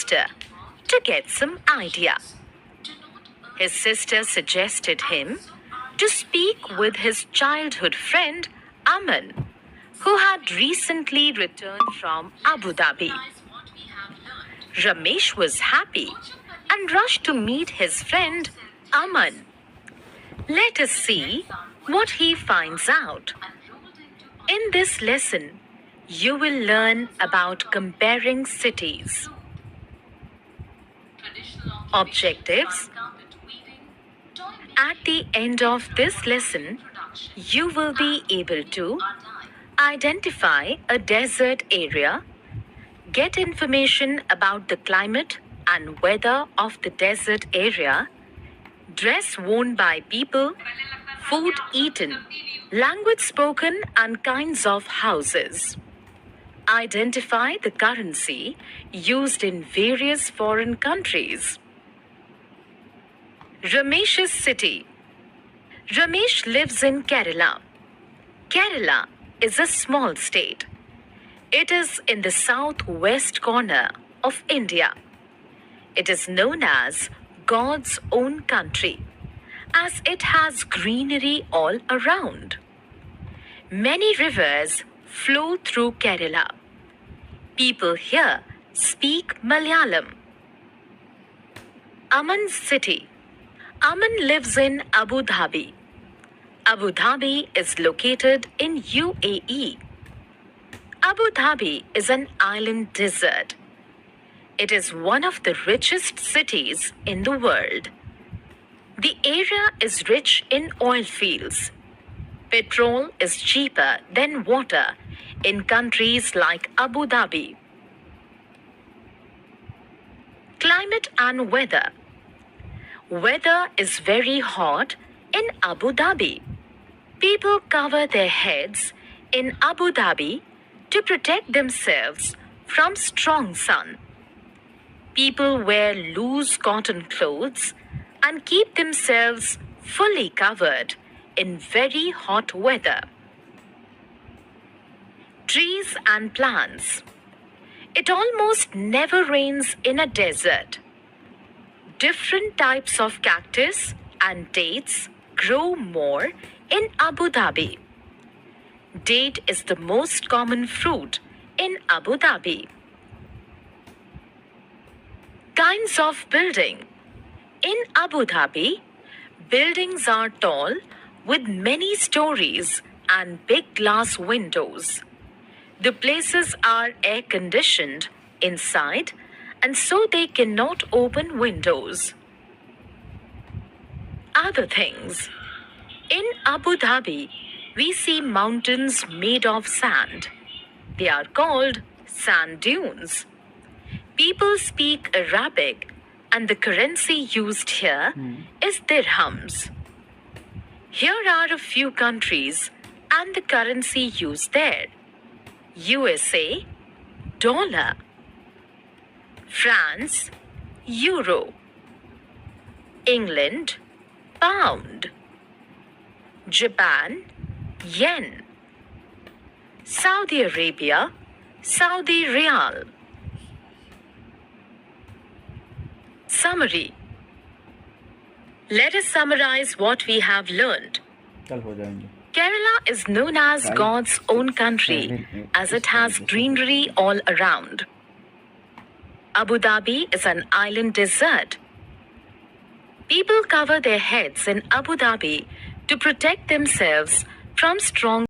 sister to get some idea. His sister suggested him to speak with his childhood friend Aman, who had recently returned from Abu Dhabi. Ramesh was happy and rushed to meet his friend Aman. Let us see what he finds out. In this lesson, you will learn about comparing cities. Objectives. At the end of this lesson, you will be able to identify a desert area, get information about the climate and weather of the desert area, dress worn by people, food eaten, language spoken and kinds of houses. Identify the currency used in various foreign countries. Ramesh's city. Ramesh lives in Kerala. Kerala is a small state. It is in the southwest corner of India. It is known as God's own country, as it has greenery all around. Many rivers flow through Kerala. People here speak Malayalam. Aman's city. Aman lives in Abu Dhabi. Abu Dhabi is located in UAE. Abu Dhabi is an island desert. It is one of the richest cities in the world. The area is rich in oil fields. Petrol is cheaper than water in countries like Abu Dhabi. Climate and weather. Weather is very hot in Abu Dhabi. People cover their heads in Abu Dhabi to protect themselves from strong sun. People wear loose cotton clothes and keep themselves fully covered in very hot weather. Trees and plants. It almost never rains in a desert. Different types of cactus and dates grow more in Abu Dhabi. Date is the most common fruit in Abu Dhabi. Kinds of building. In Abu Dhabi, buildings are tall with many stories and big glass windows. The places are air-conditioned inside and so they cannot open windows. Other things. In Abu Dhabi, we see mountains made of sand. They are called sand dunes. People speak Arabic and the currency used here is dirhams. Here are a few countries and the currency used there. USA, dollar. France, euro. England, pound. Japan, yen. Saudi Arabia, Saudi Riyal. Summary. Let us summarize what we have learned. Kerala is known as God's own country as it has greenery all around. Abu Dhabi is an island desert. People cover their heads in Abu Dhabi to protect themselves from strong